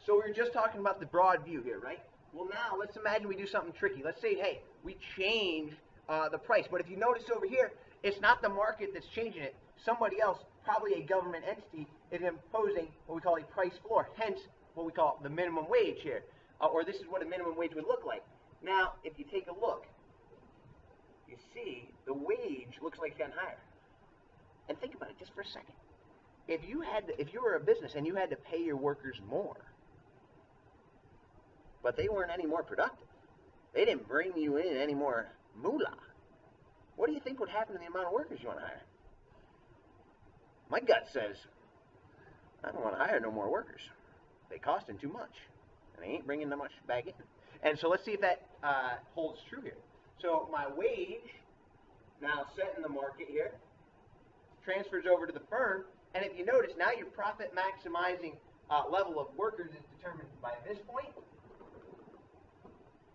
So we were just talking about the broad view here, right? Well, now let's imagine we do something tricky. Let's say, hey, we change the price. But if you notice over here, it's not the market that's changing it. Somebody else, probably a government entity, is imposing what we call a price floor, hence what we call the minimum wage here. Or this is what a minimum wage would look like. Now, if you take a look, you see the wage looks like it's gotten higher. And think about it just for a second. If you were a business and you had to pay your workers more, but they weren't any more productive, they didn't bring you in any more moolah, what do you think would happen to the amount of workers you want to hire? My gut says, I don't want to hire no more workers. They costing too much, and they ain't bringing that much back in. And so let's see if that holds true here. So my wage, now set in the market here, transfers over to the firm, and if you notice, now your profit maximizing level of workers is determined by this point.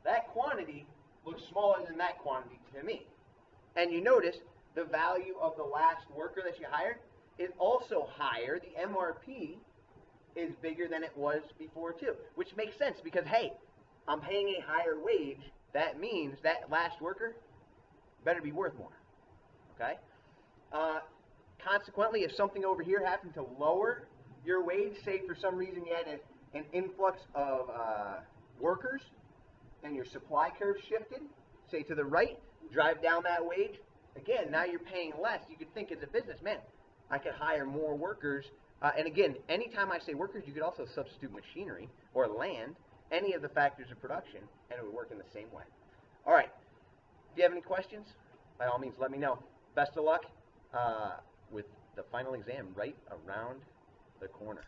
That quantity looks smaller than that quantity to me. And you notice the value of the last worker that you hired is also higher. The MRP is bigger than it was before too, which makes sense because, hey, I'm paying a higher wage. That means that last worker better be worth more, okay? Consequently, if something over here happened to lower your wage, say for some reason you had an influx of workers and your supply curve shifted, say to the right, drive down that wage, again, now you're paying less. You could think as a business, man, I could hire more workers. And again, anytime I say workers, you could also substitute machinery or land, any of the factors of production, and it would work in the same way. All right, if you have any questions, by all means, let me know. Best of luck with the final exam right around the corner.